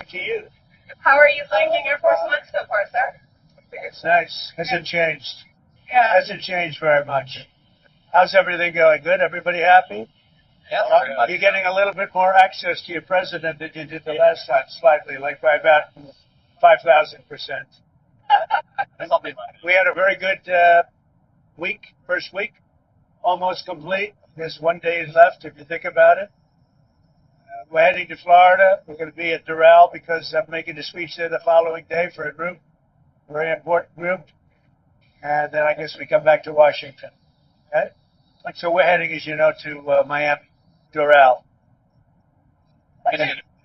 to you. How are you liking Air Force One so far, sir? I think it's nice. Hasn't changed. Yeah. Hasn't changed very much. How's everything going? Good? Everybody happy? Yeah. You're getting a little bit more access to your president than you did the last time, slightly, like by about 5,000%. We had a very good first week, almost complete. There's 1 day left if you think about it. We're heading to Florida. We're going to be at Doral because I'm making a speech there the following day for a group, very important group. And then I guess we come back to Washington. Okay? So we're heading, as you know, to Miami, Doral.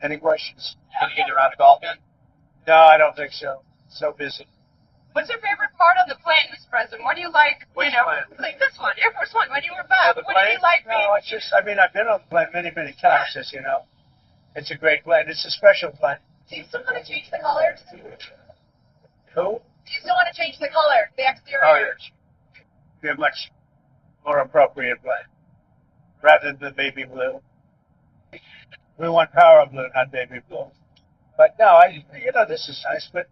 Any questions? Can you get around to golf yet? No, I don't think so. So busy. What's your favorite part of the plane, Mr. President? What do you like, Which plane? like this one, Air Force One, when you were back? The What plane? did you like being? No, it's just, I've been on the plane many, many times, as you know. It's a great plane. It's a special plane. Do you still want to change the colors? Who? Do you still want to change the color, the exterior? Oh, yes. Be a much more appropriate plane, rather than the baby blue. We want power blue, not baby blue. But no, this is nice, but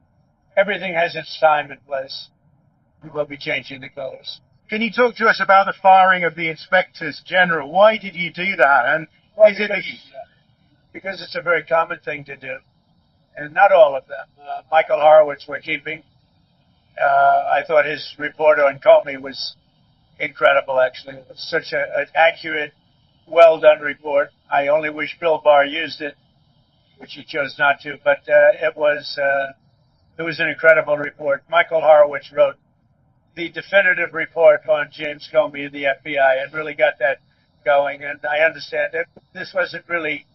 everything has its time and place. We will be changing the colors. Can you talk to us about the firing of the inspectors general? Why did you do that? And is it because it's a very common thing to do, and not all of them. Michael Horowitz we're keeping. I thought his report on Comey was incredible, actually. It was such an accurate, well-done report. I only wish Bill Barr used it, which he chose not to, but it was an incredible report. Michael Horowitz wrote the definitive report on James Comey and the FBI and really got that going, and I understand it. This wasn't really,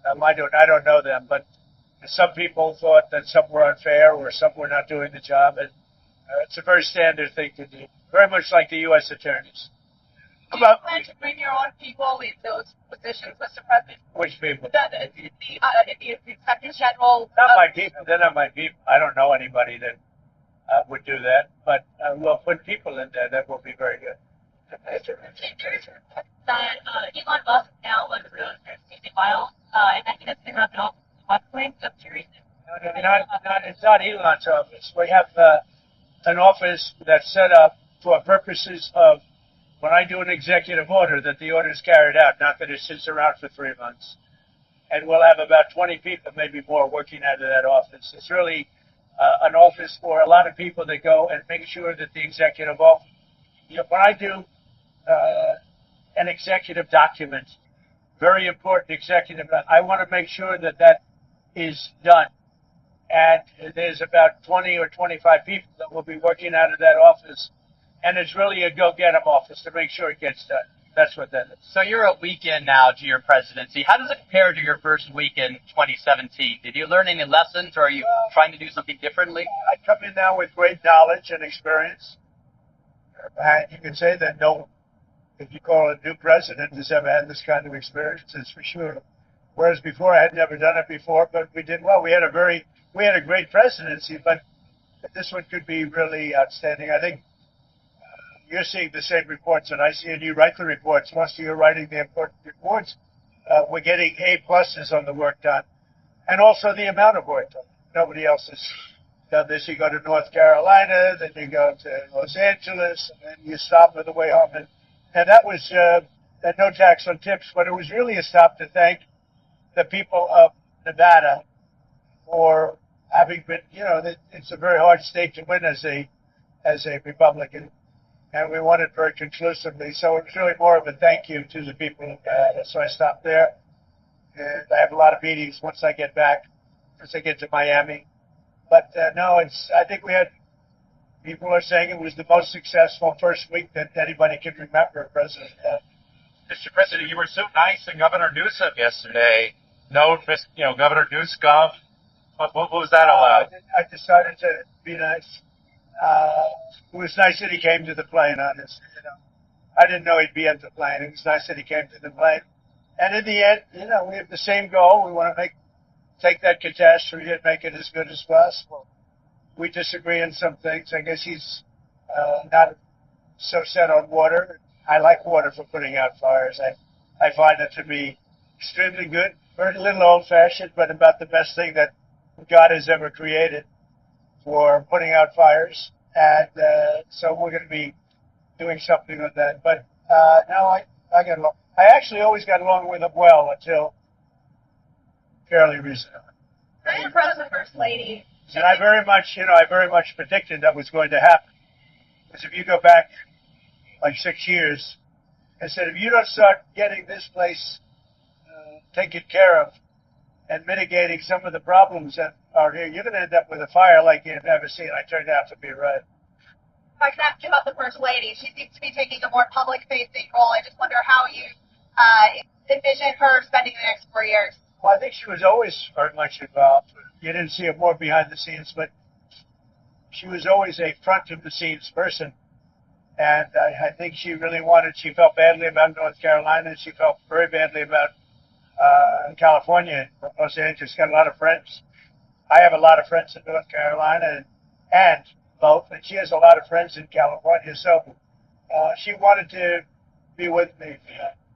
I don't know them, but some people thought that some were unfair or some were not doing the job, and it's a very standard thing to do, very much like the U.S. attorneys. Do you plan to bring your own people in those positions, Mr. President? Which people? The inspectors general. Not my people. They're not my people. I don't know anybody that would do that, but we'll put people in there that will be very good. There's that Elon Musk now was a file, and I think that's been up in all the claims. I'm curious. It's not Elon's office. We have an office that's set up for purposes of when I do an executive order, that the order is carried out, not that it sits around for 3 months. And we'll have about 20 people, maybe more, working out of that office. It's really an office for a lot of people that go and make sure that the executive office, when I do an executive document, very important executive, I want to make sure that that is done. And there's about 20 or 25 people that will be working out of that office. And it's really a go-get-em office to make sure it gets done. That's what that is. So you're a week in now to your presidency. How does it compare to your first week in 2017? Did you learn any lessons, or are you trying to do something differently? I come in now with great knowledge and experience. And you can say that if you call a new president who's ever had this kind of experience, it's for sure. Whereas before, I had never done it before, but we did well. We had a great presidency, but this one could be really outstanding. I think you're seeing the same reports that I see, and you write the reports. Most of you are writing the important reports. We're getting A-pluses on the work done, and also the amount of work done. Nobody else has done this. You go to North Carolina, then you go to Los Angeles, and then you stop on the way home. And that was no tax on tips, but it was really a stop to thank the people of Nevada for having been, it's a very hard state to win as a Republican. And we won it very conclusively. So it was really more of a thank you to the people. So I stopped there. And I have a lot of meetings once I get back, once I get to Miami. But I think people are saying it was the most successful first week that anybody can remember President had. Mr. President, you were so nice to Governor Newsom yesterday. Governor Newsom. What was that all about? I decided to be nice. It was nice that he came to the plane, honestly. I didn't know he'd be at the plane. It was nice that he came to the plane. And in the end, we have the same goal. We want to take that catastrophe and make it as good as possible. We disagree on some things. I guess he's not so set on water. I like water for putting out fires. I find it to be extremely good, very little old-fashioned, but about the best thing that God has ever created for putting out fires. And so we're going to be doing something with that. But no, I get along. I actually always got along with him well until fairly recently. Very impressed with First Lady. And I very much predicted that was going to happen. Because if you go back like 6 years, I said, if you don't start getting this place taken care of and mitigating some of the problems that are here, you're going to end up with a fire like you've never seen. I turned out to be right. If I can ask you about the First Lady, she seems to be taking a more public-facing role. I just wonder how you envision her spending the next 4 years. Well, I think she was always very much involved. You didn't see her more behind the scenes, but she was always a front-of-the-scenes person. And I think she felt badly about North Carolina, and she felt very badly about California, Los Angeles. She's got a lot of friends. I have a lot of friends in North Carolina and both, and she has a lot of friends in California. So she wanted to be with me.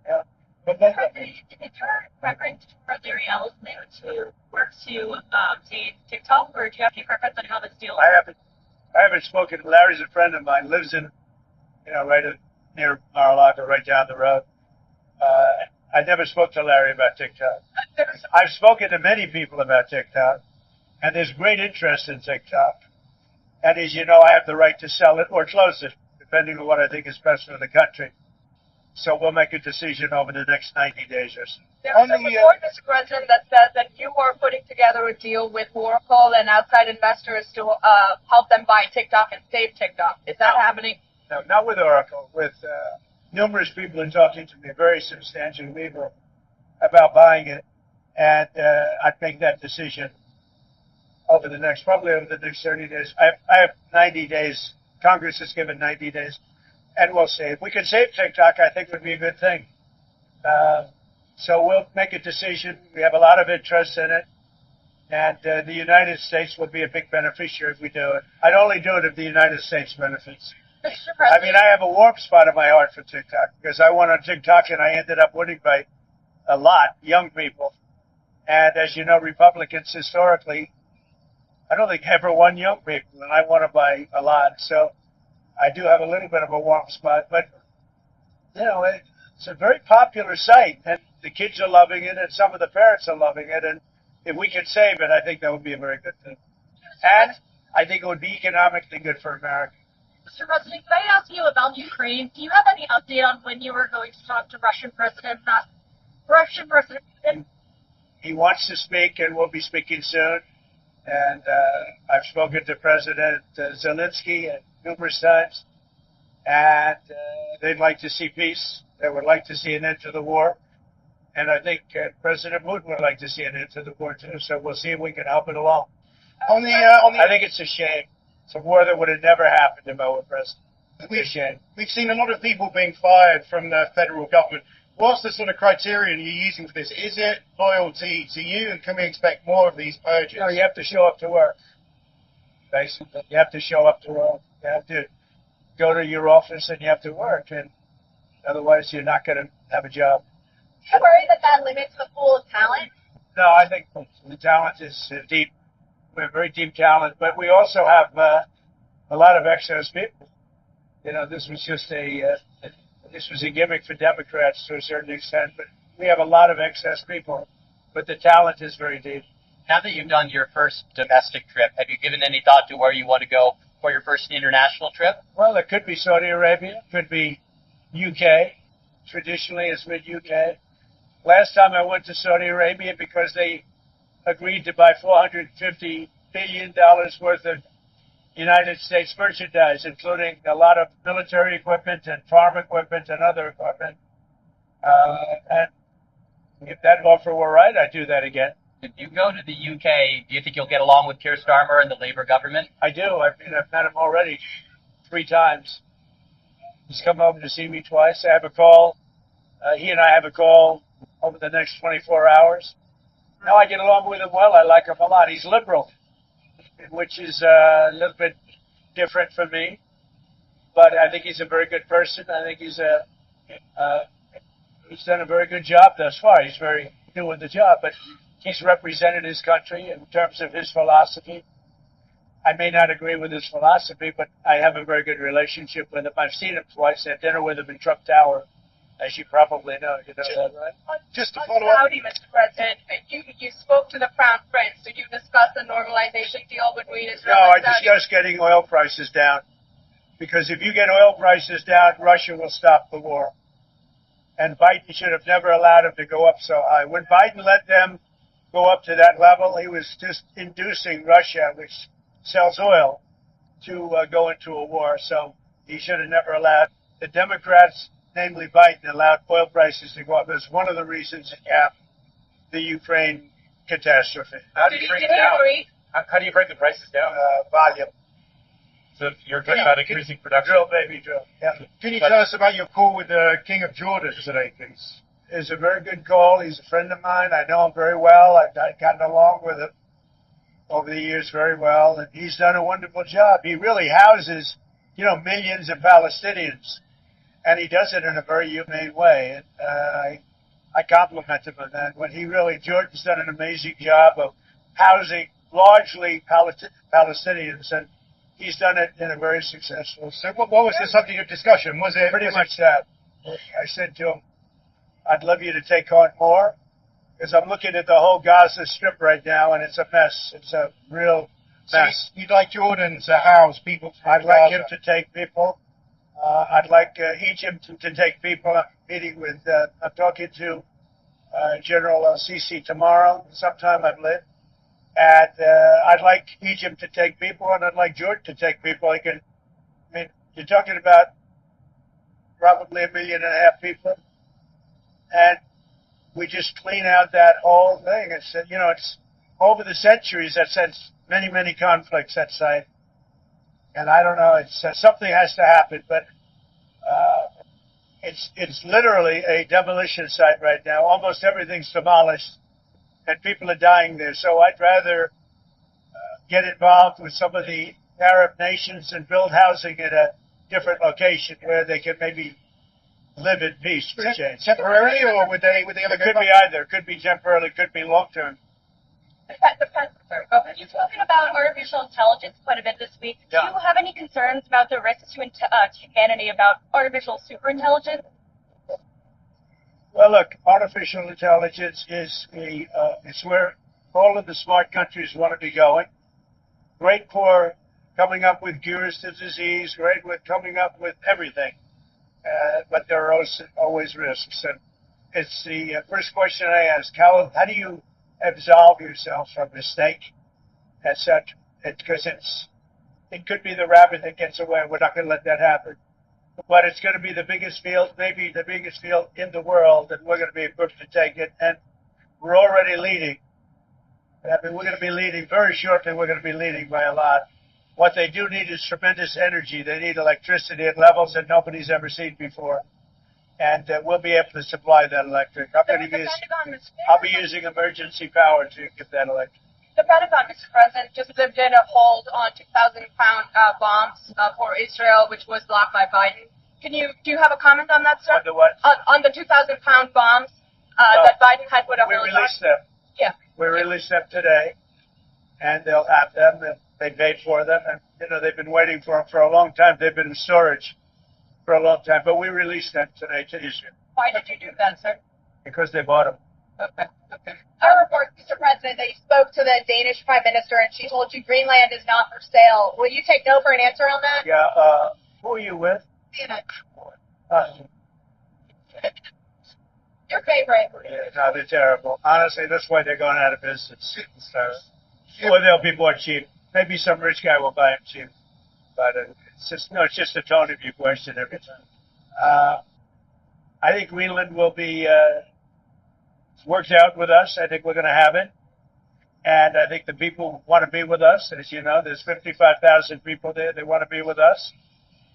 Yeah. But then, Is your preference for Larry Ellison to work to say TikTok, or do you have any preference on how this deal? I haven't spoken. Larry's a friend of mine. Lives in, right near Mar-a-Lago, right down the road. I never spoke to Larry about TikTok. I've spoken to many people about TikTok, and there's great interest in TikTok. And as you know, I have the right to sell it or close it, depending on what I think is best for the country. So we'll make a decision over the next 90 days or so. There's a report, Mr. President, that says that you are putting together a deal with Oracle and outside investors to help them buy TikTok and save TikTok. Is that happening? No, not with Oracle. With numerous people are talking to me, very substantial people, about buying it. And I'd make that decision probably over the next 30 days. I have 90 days. Congress has given 90 days. And we'll see. If we can save TikTok, I think it would be a good thing. So we'll make a decision. We have a lot of interest in it. And the United States will be a big beneficiary if we do it. I'd only do it if the United States benefits. I mean, I have a warm spot in my heart for TikTok because I went on TikTok and I ended up winning by a lot, young people. And as you know, Republicans historically, I don't think ever won young people, and I won it by a lot. So I do have a little bit of a warm spot, but it's a very popular site, and the kids are loving it, and some of the parents are loving it. And if we can save it, I think that would be a very good thing. And I think it would be economically good for America. Mr. President, can I ask you about Ukraine? Do you have any update on when you were going to talk to Russian President Putin? He wants to speak, and we'll be speaking soon. And I've spoken to President Zelensky numerous times, and they'd like to see peace. They would like to see an end to the war. And I think President Putin would like to see an end to the war, too. So we'll see if we can help it along. I think it's a shame. It's a war that would have never happened if I were president. It's a shame. We've seen a lot of people being fired from the federal government. What's the sort of criterion you're using for this? Is it loyalty to you, and can we expect more of these purges? No, you have to show up to work. Basically, you have to show up to work. You have to go to your office and you have to work, and otherwise you're not going to have a job. Do you worry that limits the pool of talent? No, I think the talent is deep. We have very deep talent, but we also have a lot of excess people. This was just this was a gimmick for Democrats to a certain extent, but we have a lot of excess people. But the talent is very deep. Now that you've done your first domestic trip, have you given any thought to where you want to go for your first international trip? Well, it could be Saudi Arabia, it could be UK. Traditionally, it's been UK. Last time I went to Saudi Arabia because they agreed to buy $450 billion worth of United States merchandise, including a lot of military equipment and farm equipment and other equipment. And if that offer were right, I'd do that again. If you go to the UK, do you think you'll get along with Keir Starmer and the Labour government? I do. I've met him already 3 times. He's come over to see me twice. I have a call. He and I have a call over the next 24 hours. Now I get along with him well. I like him a lot. He's liberal, which is a little bit different for me. But I think he's a very good person. I think he's done a very good job thus far. He's very new in the job. But he's represented his country in terms of his philosophy. I may not agree with his philosophy, but I have a very good relationship with him. I've seen him twice, had dinner with him in Trump Tower, as you probably know. You know that, right? Just to On follow up. Saudi, Mr. President, you spoke to the Crown Prince. Did you discuss the normalization deal between Israel No, I and Saudi? discussed getting oil prices down. Because if you get oil prices down, Russia will stop the war. And Biden should have never allowed them to go up so high. When Biden let them go up to that level, he was just inducing Russia, which sells oil, to go into a war. So he should have never allowed. The Democrats, namely Biden, allowed oil prices to go up. That's one of the reasons it capped the Ukraine catastrophe. How do you bring it down? How do you bring the prices down? Volume. So you're talking about increasing production. Drill, baby, drill. Yeah. Can you tell us about your call with the King of Jordan today, please? It's a very good call. He's a friend of mine. I know him very well. I've gotten along with him over the years very well, and he's done a wonderful job. He really houses, millions of Palestinians, and he does it in a very humane way. And I compliment him on that. Jordan's done an amazing job of housing largely Palestinians, and he's done it in a very successful. So what was the subject of discussion? Was it Pretty much that. I said to him, I'd love you to take on more, because I'm looking at the whole Gaza Strip right now, and it's a mess. It's a real mess. So you'd like Jordan to house people? I'd like him to take people. I'd like Egypt to take people. I'm talking to General Sisi tomorrow, sometime, I believe. And I'd like Egypt to take people, and I'd like Jordan to take people. You're talking about probably 1.5 million people, and we just clean out that whole thing. It's over the centuries that's had many, many conflicts, that site. And I don't know, something has to happen, but it's literally a demolition site right now. Almost everything's demolished, and people are dying there. So I'd rather get involved with some of the Arab nations and build housing in a different location where they can maybe live in peace for a change. Temporarily, or would they ever It could be either. It could be temporarily, it could be long term. You've spoken about artificial intelligence quite a bit this week. Do you have any concerns about the risks to humanity about artificial superintelligence? Well, look, artificial intelligence is it's where all of the smart countries want to be going. Great for coming up with cures to disease, great with coming up with everything. But there are always risks. And it's the first question I ask, how do you absolve yourself from mistake, etc.? Because it could be the rabbit that gets away. We're not going to let that happen. But it's going to be the biggest field, maybe the biggest field in the world, and we're going to be equipped to take it. And we're already leading. We're going to be leading very shortly. We're going to be leading by a lot. What they do need is tremendous energy. They need electricity at levels that nobody's ever seen before. And we'll be able to supply that electric. I'll be using emergency power to get that electric. The Pentagon, Mr. President, just lived in a hold on 2,000-pound bombs for Israel, which was blocked by Biden. Do you have a comment on that, sir? On the what? On the 2,000-pound bombs that Biden had put up. We released them. Yeah. We released them today, and they'll have them. And they paid for them, and they've been waiting for them for a long time. They've been in storage for a long time, but we released them today to Israel. Why did you do that, sir? Because they bought them. Okay. I report, Mr. President, that you spoke to the Danish Prime Minister and she told you Greenland is not for sale. Will you take no for an answer on that? Yeah. Who are you with? Your favorite. Yeah, no, they're terrible. Honestly, that's why they're going out of business. Or they'll be more cheap. Maybe some rich guy will buy them cheap. But it's just a tone of your question every time. I think Greenland will be worked out with us. I think we're going to have it. And I think the people want to be with us. As you know, there's 55,000 people there. They want to be with us.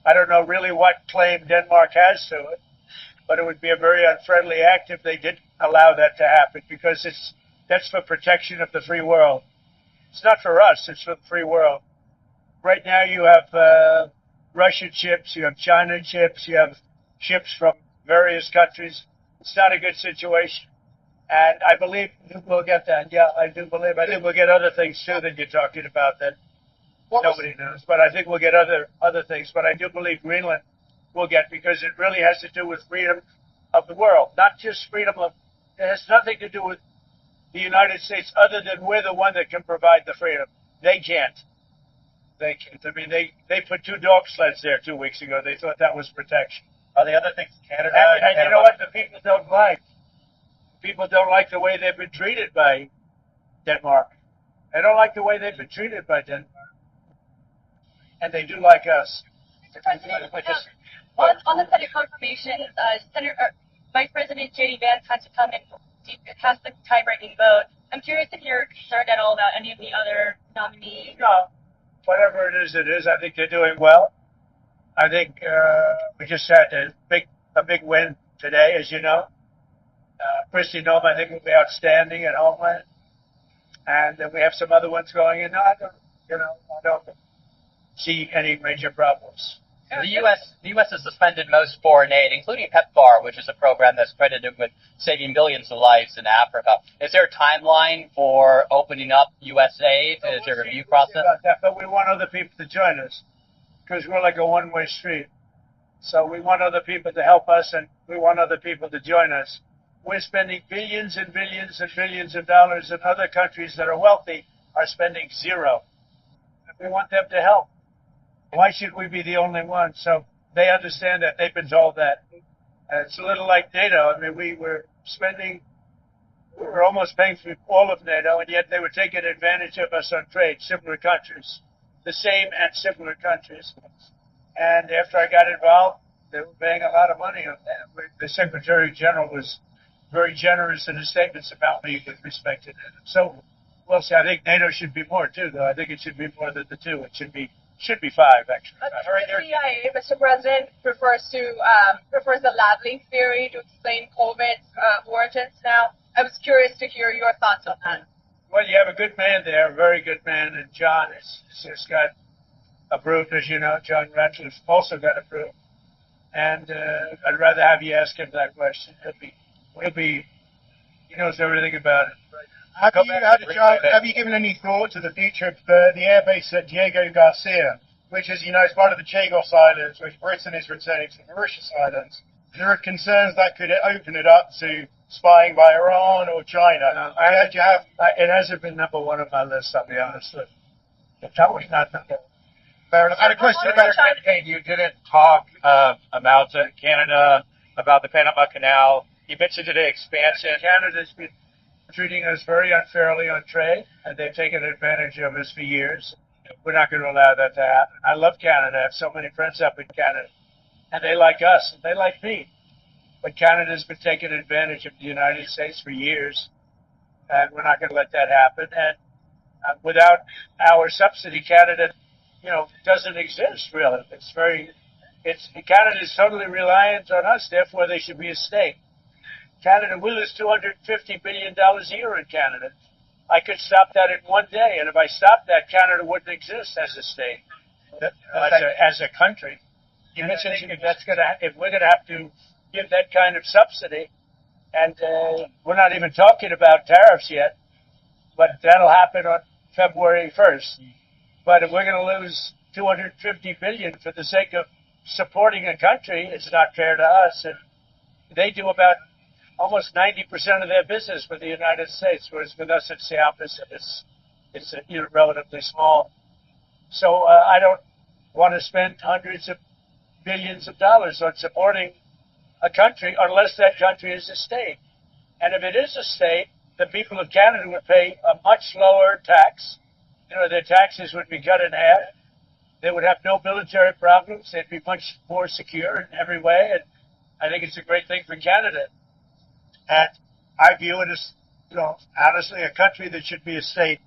I don't know really what claim Denmark has to it, but it would be a very unfriendly act if they did allow that to happen, because that's for protection of the free world. It's not for us. It's for the free world. Right now you have Russian ships, you have China ships, you have ships from various countries. It's not a good situation. And I believe we'll get that. Yeah, I do believe. I think we'll get other things too that you're talking about that nobody knows. But I think we'll get other things. But I do believe Greenland will get, because it really has to do with freedom of the world, not just freedom of. It has nothing to do with the United States, other than we're the one that can provide the freedom. They can't. They can't. I mean, they put 2 dog sleds there 2 weeks ago. They thought that was protection. Are the other things Canada? And you know what? The people don't like. People don't like the way they've been treated by Denmark. They don't like the way they've been treated by Denmark. And they do like us. Mr. President, on the Senate confirmation, Vice President J.D. Vance had to come and cast the tie-breaking vote. I'm curious if you're concerned at all about any of the other nominees. No, whatever it is. I think they're doing well. I think we just had a big win today, as you know. Christy Nome, I think, will be outstanding at Homeland. And then we have some other ones going in. No, I don't see any major problems. The U.S. has suspended most foreign aid, including PEPFAR, which is a program that's credited with saving billions of lives in Africa. Is there a timeline for opening up U.S. aid? Is there a review process? About that, but we want other people to join us, because we're like a one-way street. So we want other people to help us, and we want other people to join us. We're spending billions and billions and billions of dollars, and other countries that are wealthy are spending zero. And we want them to help. Why should we be the only one? So they understand that. They've been told that. And it's a little like NATO. I mean, we were almost paying for all of NATO, and yet they were taking advantage of us on trade, similar countries, the same and similar countries. And after I got involved, they were paying a lot of money on that. The Secretary General was very generous in his statements about me with respect to NATO. So we'll see. I think NATO should be more too, though. I think it should be more than the 2. It should be 5, actually. The CIA, Mr. President, prefers the lab leak theory to explain COVID's origins now. I was curious to hear your thoughts on that. Well, you have a good man there, a very good man, and John has just got approved, as you know. John Ratcliffe also got approved. And I'd rather have you ask him that question. He knows everything about it. Have you given any thought to the future of the airbase at Diego Garcia, which, as you know, is part of the Chagos Islands, which Britain is returning to the Mauritius Islands? There are concerns that could open it up to spying by Iran or China. It hasn't been number 1 on my list, I'll be honest with you. That was not number 1. Fair enough. I had a question about China. You didn't talk about Canada, about the Panama Canal. You mentioned today expansion. Canada's been treating us very unfairly on trade, and they've taken advantage of us for years. We're not going to allow that to happen. I love Canada. I have so many friends up in Canada, and they like us, and they like me. But Canada's been taking advantage of the United States for years, and we're not going to let that happen. And without our subsidy, Canada, doesn't exist really. Canada is totally reliant on us. Therefore, they should be a state. Canada, we lose $250 billion a year in Canada. I could stop that in one day, and if I stopped that, Canada wouldn't exist as a state, as a country. If we're going to have to give that kind of subsidy, and we're not even talking about tariffs yet, but that'll happen on February 1st. But if we're going to lose $250 billion for the sake of supporting a country, it's not fair to us. And they do about almost 90% of their business with the United States, whereas with us it's the opposite. It's relatively small. So I don't want to spend hundreds of billions of dollars on supporting a country unless that country is a state. And if it is a state, the people of Canada would pay a much lower tax. Their taxes would be cut in half. They would have no military problems. They'd be much more secure in every way. And I think it's a great thing for Canada. And I view it as, honestly, a country that should be a state.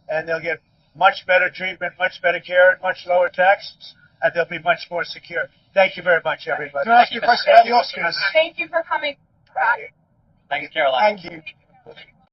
And they'll get much better treatment, much better care, and much lower taxes. And they'll be much more secure. Thank you very much, everybody. Can I ask you a question about the Oscars? Thank you for coming. Thank you, Caroline. Thank you.